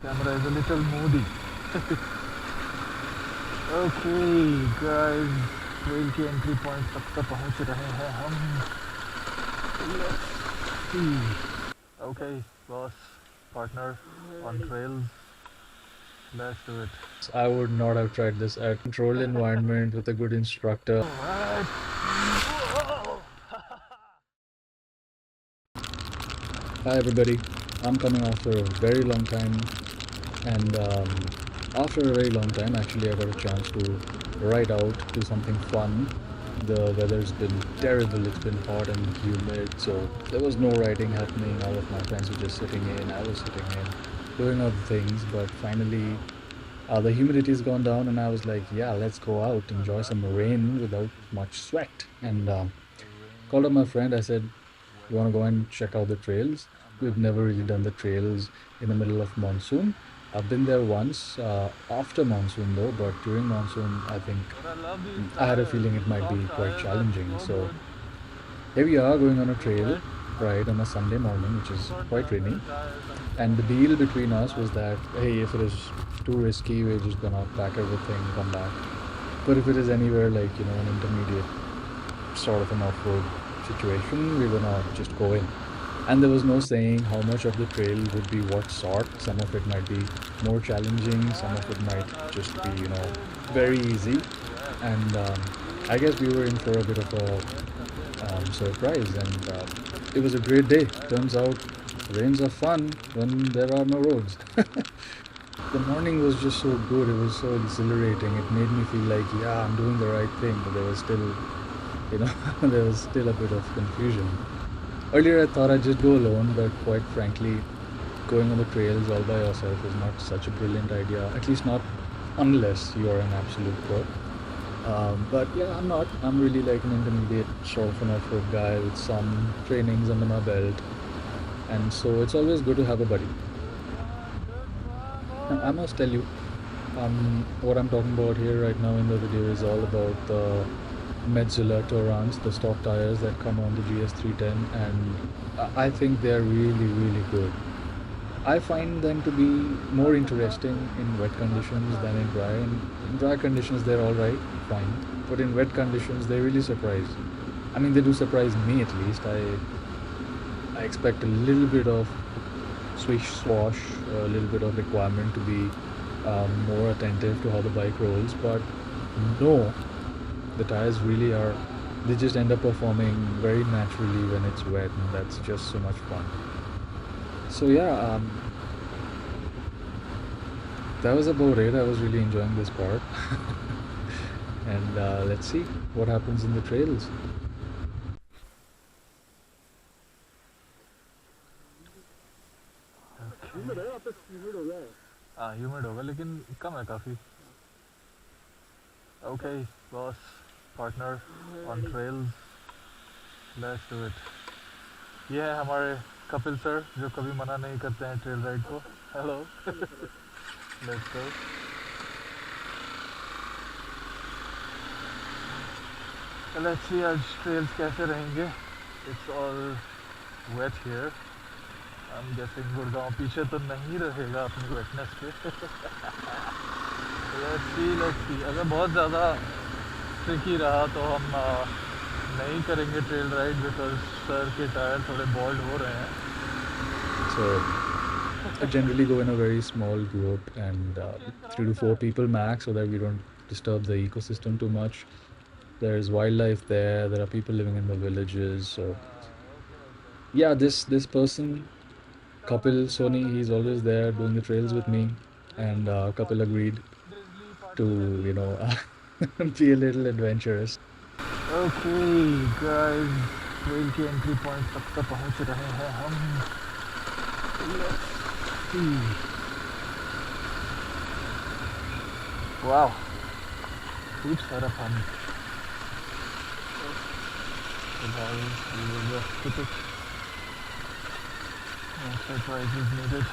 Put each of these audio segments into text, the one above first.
Camera is a little moody. Okay, guys, trail के entry point तक तो पहुंच रहे हैं हम. Let's see. Okay, boss, partner on trails. Let's do it. I would not have tried this at a controlled environment with a good instructor. Alright. Hi everybody, I'm coming after a very long time, and after a very long time actually I got a chance to ride out, do something fun. The weather's been terrible, it's been hot and humid, so there was no riding happening. All of my friends were just sitting in, I was sitting in, doing other things, but finally the humidity's gone down and I was like, yeah, let's go out, enjoy some rain without much sweat. And called up my friend, I said, you want to go and check out the trails? We've never really done the trails in the middle of monsoon. I've been there once after monsoon though, but during monsoon, I think I had a feeling it might be quite challenging. So here we are going on a trail ride on a Sunday morning, which is quite rainy. And the deal between us was that, hey, if it is too risky, we're just gonna pack everything, come back. But if it is anywhere like, an intermediate sort of an off-road situation, we're gonna just go in. And there was no saying how much of the trail would be what sort. Some of it might be more challenging, some of it might just be, very easy. And I guess we were in for a bit of a surprise, and it was a great day. Turns out rains are fun when there are no roads. The morning was just so good, it was so exhilarating. It made me feel like, yeah, I'm doing the right thing, but there was still, there was still a bit of confusion. Earlier, I thought I'd just go alone, but quite frankly, going on the trails all by yourself is not such a brilliant idea, at least not unless you are an absolute pro. But yeah, I'm not. I'm really like an intermediate sort of an off-road guy with some trainings under my belt. And so it's always good to have a buddy. Now, I must tell you, what I'm talking about here right now in the video is all about the Metzeler Torans, the stock tires that come on the GS 310, and I think they're really, really good. I find them to be more interesting in wet conditions than in dry. And in dry conditions, they're all right, fine. But in wet conditions, they really surprise. I mean, they do surprise me at least. I expect a little bit of swish swash, a little bit of requirement to be more attentive to how the bike rolls. But no, the tires really are, they just end up performing very naturally when it's wet, and that's just so much fun. So yeah, that was about it. I was really enjoying this part. And let's see what happens in the trails. Humid होगा लेकिन कम है काफ़ी. Okay, boss, partner on trails. Let's do it. ये है हमारे Kapil sir जो कभी मना नहीं करते हैं ट्रेल राइड को. Hello. Let's go. Let's see आज ट्रेल्स कैसे रहेंगे. It's all wet here. I'm guessing Gurgaon पीछे तो नहीं रहेगा अपनी वेटनेस पे. let's see. अगर बहुत ज़्यादा ट्रिकी रहा तो हम नहीं करेंगे ट्रेल राइड बिकॉज सर के टायर थोड़े बॉल्ड हो रहे हैं. So I generally go in a very small group, and 3 to 4 people max, so that we don't disturb the ecosystem too much. There's wildlife there. There are people living in the villages. So yeah, this person, Kapil Soni, he's always there doing the trails with me, and Kapil agreed to be a little adventurous. Okay, guys, trail के entry point तक तो पहुंच रहे हैं हम. Let's see. Wow, खूब सारा पानी. We will just skip it. No surprises needed.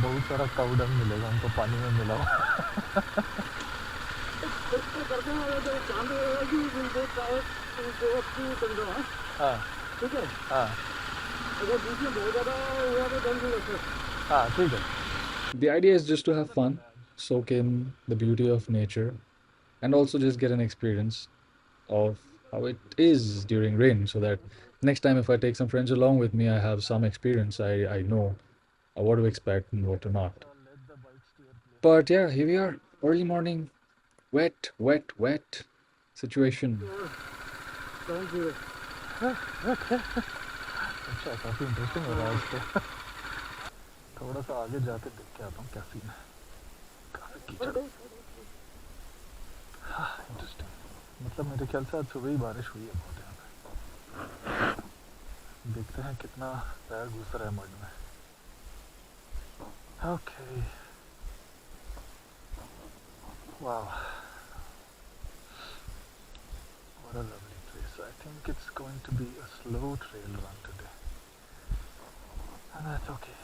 बहुत सारा काउडंग मिलेगा हमको पानी में मिला हुआ. हाँ, ठीक है. हाँ. हाँ ठीक है. The idea is just to have कैसे fun, करना है आज? soak in the beauty of nature, and also just get an experience of how it is during rain so that next time if I take some friends along with me, I have some experience. I know what to expect and what to not. So let the bike steer play. But yeah, here we are, early morning, wet, wet, wet situation. अच्छा काफ़ी interesting हो रहा है आज तो. थोड़ा सा आगे जाके देख के आता हूँ क्या सीन है. काफ़ी कीचड़. हाँ इंटरेस्टिंग. मतलब मेरे ख्याल से आज सुबह ही बारिश हुई है बहुत यहाँ पे. देखते हैं कितना पैर घुस रहा है मड में. ओके. वाह. What a lovely place. I think it's going to be a slow trail run today. And that's okay.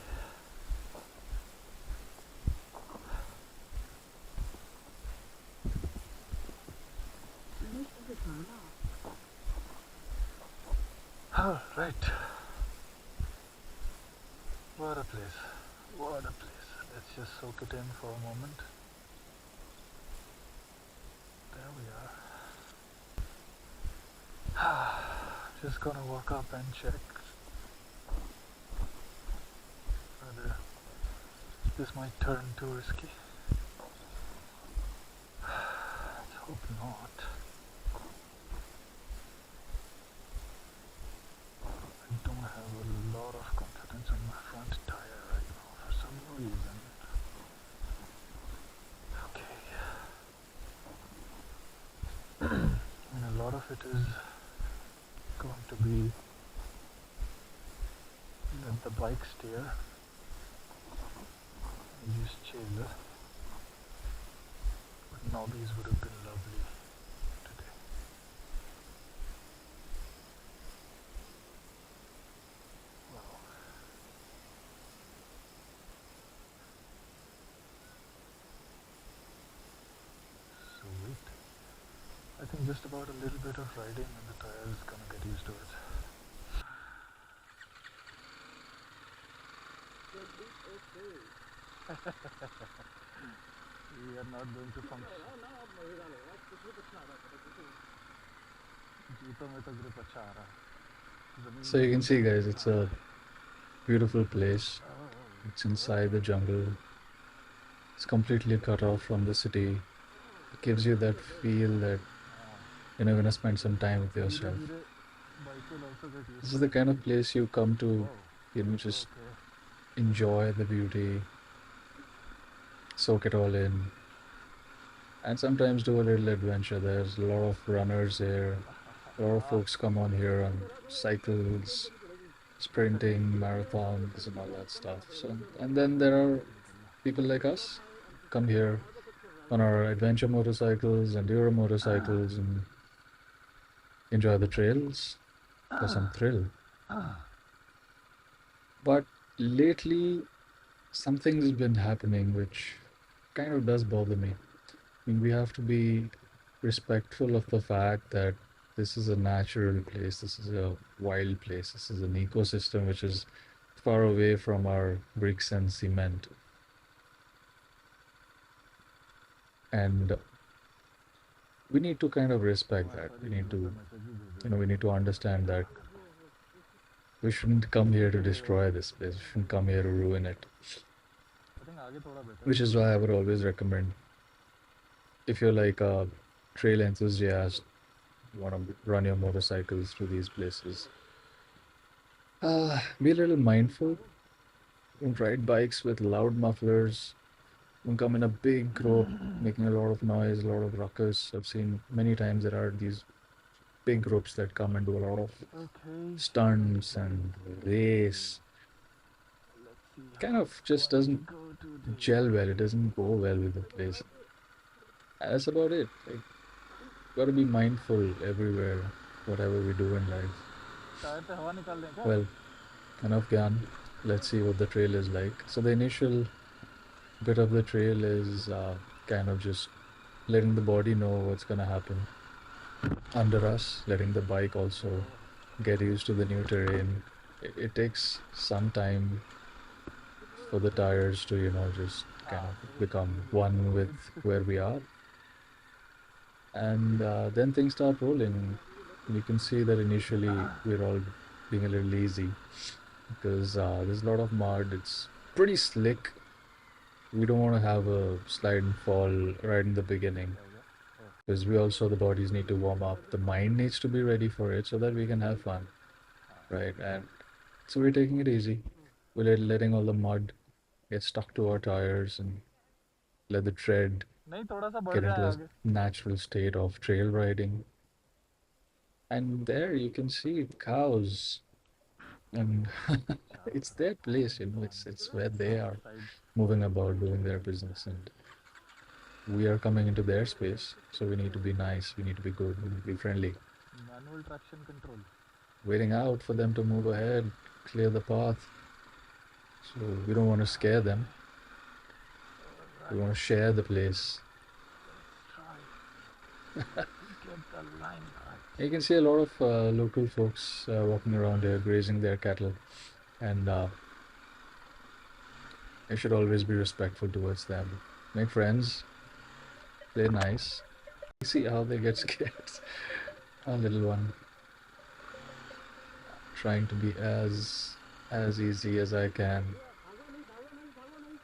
Alright. What a place. What a place. Let's just soak it in for a moment. There we are. Just gonna walk up and check whether this might turn too risky. Let's hope not. I don't have a lot of confidence in my front tire right now for some reason. Okay. And a lot of it is going to be let the bike steer and use chaser. But knobbies would have been lovely today. Wow. Sweet. I think just about a little bit of riding and the tire is gonna get used to it. We are not going to function. जूतों में तो grip अच्छा आ रहा है. जमीन So में you can जूतों see, में guys, ग्रिप it's आ रहा a है. beautiful place. Oh, It's inside the jungle. It's completely cut off from the city. It gives you that feel that you're gonna spend some time with धीरे yourself. धीरे bike will also get This used is to the it. kind of place you come to, Whoa. just Okay. enjoy the beauty, soak it all in, and sometimes do a little adventure. There's a lot of runners here. A lot of folks come on here on cycles, sprinting, marathons, and all that stuff. So, and then there are people like us come here on our adventure motorcycles, enduro motorcycles, and enjoy the trails for some thrill. But lately, something's been happening which kind of does bother me. I mean, we have to be respectful of the fact that this is a natural place, this is a wild place, this is an ecosystem which is far away from our bricks and cement. And we need to kind of respect that. We need to, we need to understand that we shouldn't come here to destroy this place. We shouldn't come here to ruin it. Which is why I would always recommend, if you're like a trail enthusiast, you want to run your motorcycles through these places, be a little mindful. Don't ride bikes with loud mufflers. Don't come in a big group making a lot of noise, a lot of ruckus. I've seen many times there are these big groups that come and do a lot of Okay. stunts and race. Let's see Kind how of it's just going to doesn't go today. gel well. It doesn't go well with the place. And that's about it. Like, gotta be mindful everywhere, whatever we do in life. Tyre पे हवा निकाल दें क्या? Well, enough gyan. Let's see what the trail is like. So the initial bit of the trail is kind of just letting the body know what's gonna happen under us, letting the bike also get used to the new terrain. it takes some time for the tires to, just kind हाँ of वो become one with where we are. And then things start rolling. You can see that initially we're all being a little lazy because there's a lot of mud. It's pretty slick. We don't want to have a slide and fall right in the beginning क्या हो गया ओह because we also, the bodies need to warm up. The mind needs to be ready for it so that we can have fun, right? And so we're taking it easy. We're letting all the mud get stuck to our tires and let the tread नहीं थोड़ा सा बढ़ get जाए into a आगे natural state of trail riding. And there you can see cows, and चारों it's तरफ their place, it's where they are side moving about doing their business, and we are coming into their space. So we need to be nice, we need to be good, we need to be friendly, manual traction control waiting out for them to move ahead, clear the path. So we don't want to scare them. We want to share the place. get the line right You can see a lot of local folks walking around here grazing their cattle, and you should always be respectful towards them. Make friends, play nice. See how they get scared. Our little one, trying to be as easy as I can.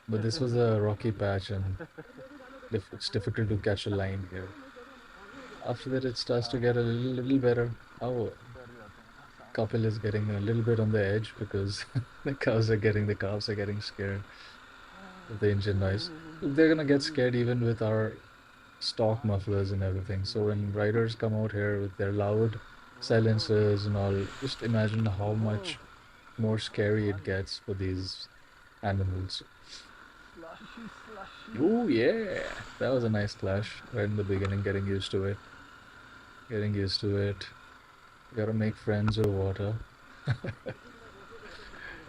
But this was a rocky patch, and it's difficult to catch a line here. After that, it starts to get a little better. Our डर जाते हैं ना sound couple is getting a little bit on the edge because the calves are getting scared of the engine noise. They're gonna get scared even with our stock mufflers and everything. So when riders come out here with their loud silencers and all, just imagine how much more scary it gets for these animals. slushy slushy Oh yeah, that was a nice clash right in the beginning. Getting used to it. Getting used to it. Gotta make friends with water.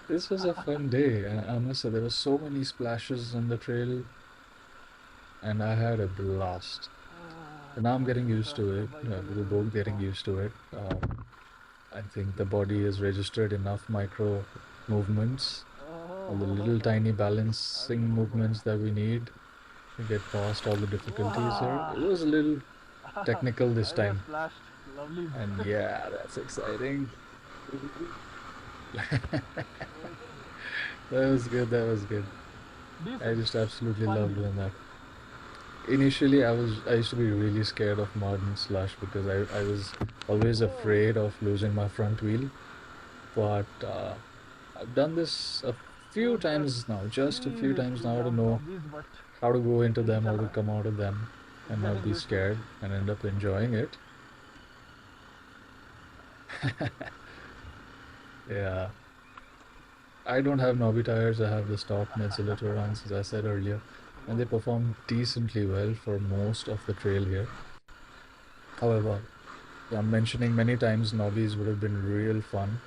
This was a fun day. I must say there were so many splashes on the trail, and I had a blast. And now I'm getting used to it. We're both getting used to it. I think the body has registered enough micro movements, all the little tiny balancing movements that we need to get past all the difficulties here. It was a little technical this I just time. splashed lovely And yeah, that's exciting. That was good, that was good. I decent just absolutely fun loved doing that. Initially, I used to be really scared of mud and slush because I was always afraid of losing my front wheel. But I've done this a few those are times now, just a few times seriously now to rough know hobbies but how to go into ठीक them, how चल to रहा come है out of them, and not getting be used to it scared and end up enjoying it. Yeah. I don't have knobby tires, I have the stock Metzeler ones, as I said earlier, and they perform decently well for most of the trail here. However, yeah, I'm mentioning many times knobbies would have been real fun,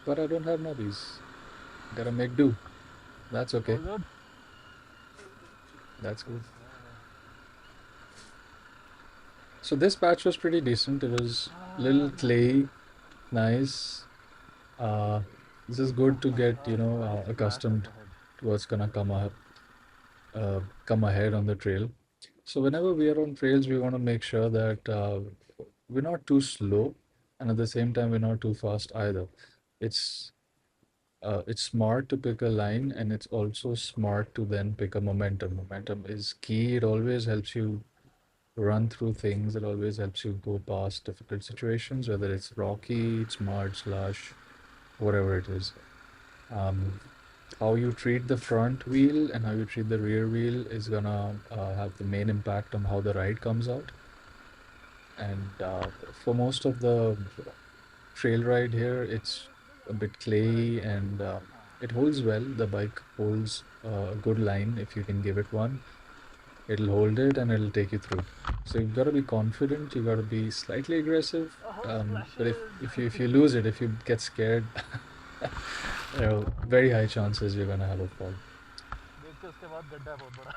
but I don't have knobbies. Gotta make do. That's all okay. good That's good. So this batch was pretty decent. It was a little clay, nice. Uh, this is good to get, nice splash up accustomed ahead to what's gonna come ahead on the trail. So whenever we are on trails, we want to make sure that we're not too slow, and at the same time we're not too fast either. It's it's smart to pick a line, and it's also smart to then pick a momentum. Momentum is key. It always helps you run through things. It always helps you go past difficult situations, whether it's rocky, it's mud, slush, whatever it is. Um, how you treat the front wheel and how you treat the rear wheel is gonna have the main impact on how the ride comes out. And for most of the trail ride here, it's a bit clayey, and it holds well. The bike holds a good line if you can give it one. It'll hold it and it'll take you through. So you've got to be confident. You've got to be slightly aggressive. oh But splashes if you lose it, if you get scared, very high chances you're gonna have a fall. देखते उसके बाद गड्ढा है बहुत बड़ा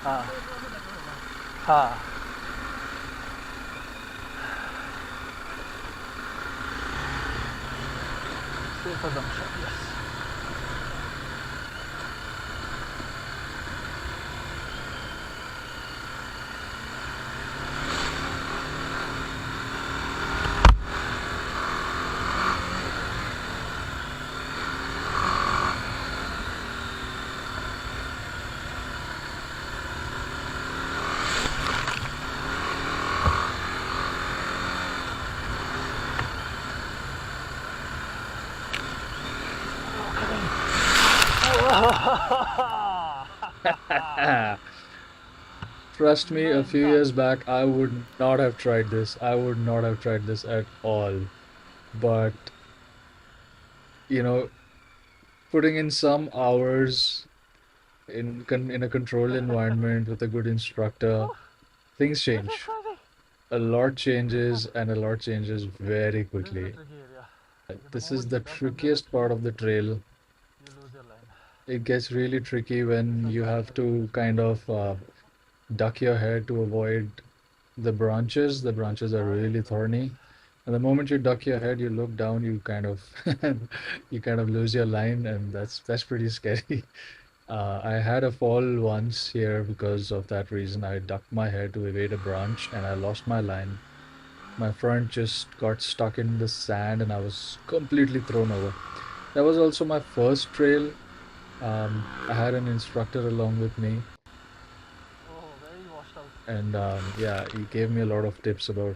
हाँ हाँ safe assumption, yes. Trust me, a few Mental. years back, I would not have tried this. I would not have tried this at all. But, you know, putting in some hours in a controlled environment with a good instructor, things This is change. crazy. A lot changes, and a lot changes very This is the quickly. tricky area. The This is moment you the duck under the trickiest tree, part of the trail. you lose your line. It gets really tricky when So you bad have heavy to lifting. kind of duck your head to avoid the branches. The branches are Ah, really yes, right. thorny. And the moment you duck your head, you look down, you kind of lose your line, and that's pretty scary. I had a fall once here because of that reason. I ducked my head to evade a branch and I lost my line. My front just got stuck in the sand and I was completely thrown over. That was also my first trail. I had an instructor along with me, Oh, very washed out. and yeah, he gave me a lot of tips about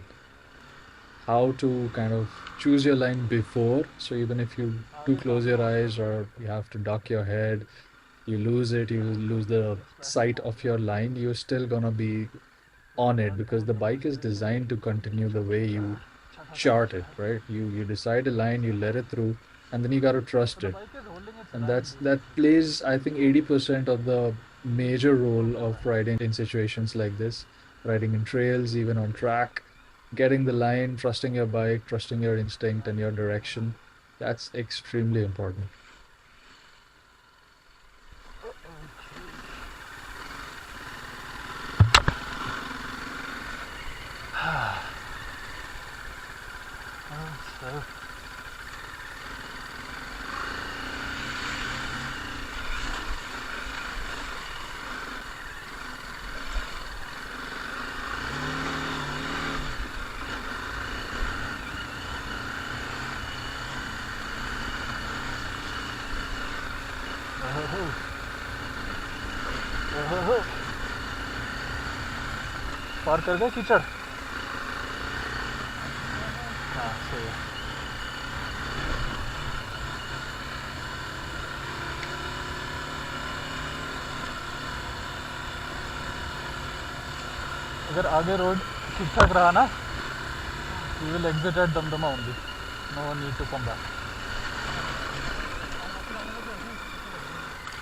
how to kind of choose your line before. So even if you do आगे close काफी your washed eyes out है. or you have to duck your head, you lose it, you lose the Splashing sight बहुत of हुआ. your line, you're still gonna be इसके on it बाद because बहुत the bike is जबरदस्त break लगी. designed to continue the way you अच्छा खासा chart washed it, है. right? You decide a line, you let it through, and then you got to So trust the it. bike is holding its And line that basically. plays, I think, 80% of the major वो role क्या of रहा है? riding in situations like this, riding in trails, even on track, getting the line, trusting your bike, trusting your instinct and your direction. That's extremely important. So पार कर गए कीचड़. हाँ सही है. अगर आगे रोड ठीक ठाक रहा ना, we will exit at Damdama only. No need to come back.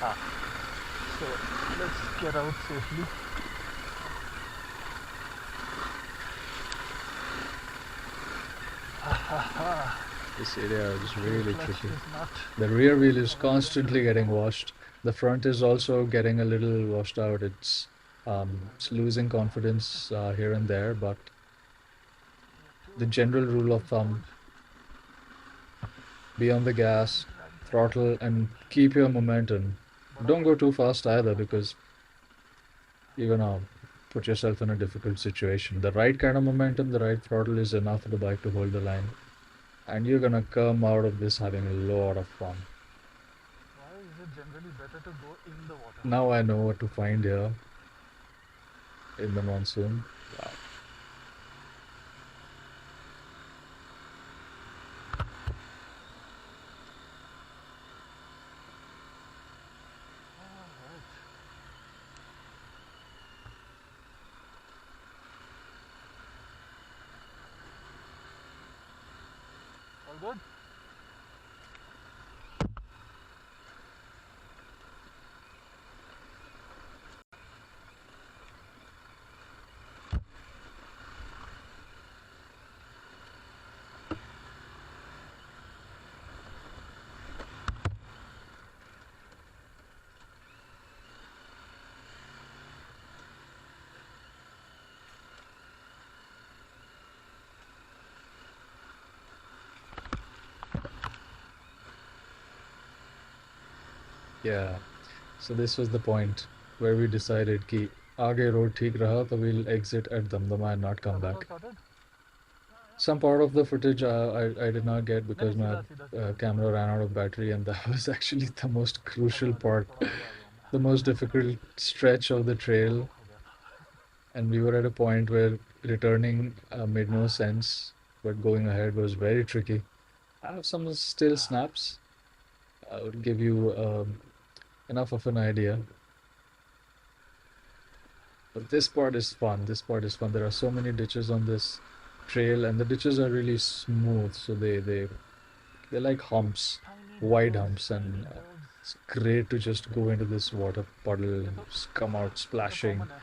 हाँ. So let's get out safely. This area is Full really clutch tricky. is not The rear wheel is available constantly getting anymore. washed. The front is also getting a little washed out. It's losing confidence here and there, but the general rule of thumb, be on the gas, throttle, and keep your momentum. बड़ा Don't पड़ा. go too fast either because you're gonna put yourself in a difficult situation. The right kind of momentum, the right throttle is enough for the bike to hold the line, and you're gonna come out of this having a lot of fun. Why is it generally better to go in the water? Now I know what to find here in the monsoon. Wow. Alright. All good? Yeah. So this was the point where we decided कि आगे road ठीक रहा तो we'll exit at Damdama and not come रास्ता तो back. started? Some part of the footage I did not get नहीं नहीं because my सीधा सीधा सीधा camera ran out of battery, and that was actually the most अच्छा crucial अच्छा part, थोड़ा आगे आ गया हूँ मैं the most difficult stretch of the oh trail. हो गया था And we were at a point where returning made no sense, but going ahead was very tricky. I have some still snaps. I would give you enough of an idea. But this part is fun. This part is fun. There are so many ditches on this trail, and the ditches are really smooth, so they're like humps, tiny wide curves humps, tiny and curves it's great to just go into this water puddle, ये come out तो splashing. Common है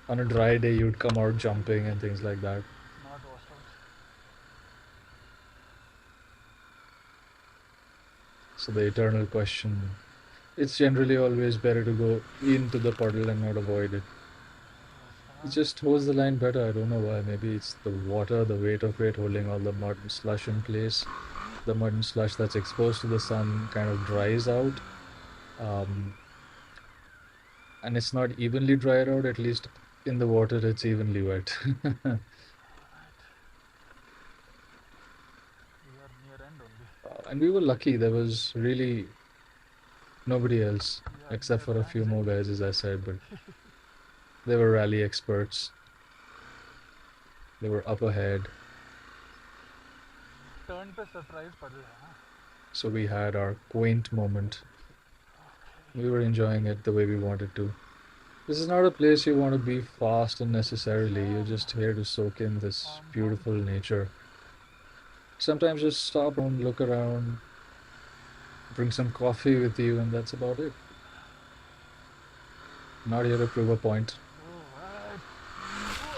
On a dry day, you'd come out jumping and things like that. Not washed out So the eternal question. It's generally always better to go into the puddle and not avoid it. It रास्ता just holds the line better. I don't know why. Maybe it's the water, the weight of it holding all the mud and slush in place. The mud and slush that's exposed to the sun kind of dries out. Um, and it's not evenly dried out, at least in the water, it's evenly wet. We are near and only And we were lucky. There was really nobody else we are except near for a the few more exit guys, as I said, but they were rally experts. They were up ahead. Turn पे surprise पड़े है हाँ So we had our quaint moment. We were enjoying it the way we wanted to. This is not a place you want to be fast unnecessarily. You're just here to soak in this farm farm beautiful nature. Sometimes just stop and look around, bring some coffee with you, and that's about it. Not here to prove a point.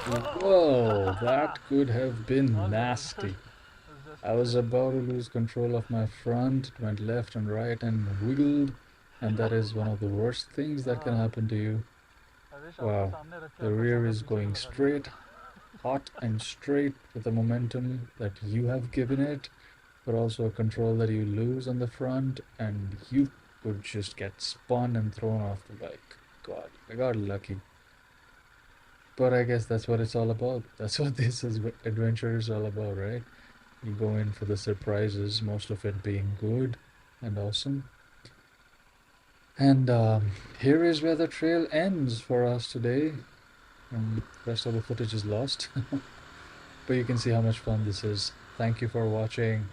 Whoa, that could have been all good nasty. it's just I was about to lose control of my front. It went left and right and wiggled, and that is one of the worst things that can happen to you. I wish आपको Wow, सामने रख के the आपको rear camera is पीछे से going लगा दिया straight, होता hot and straight with the momentum that you have given it, but also a control that you lose on the front, and you could just get spun and thrown off the bike. God, I got lucky. But I guess that's what it's all about. That's what this is, adventure is all about, right? You go in for the surprises, most of it being good and awesome. And here is where the trail ends for us today. And the rest of the footage is lost. But you can see how much fun this is. Thank you for watching.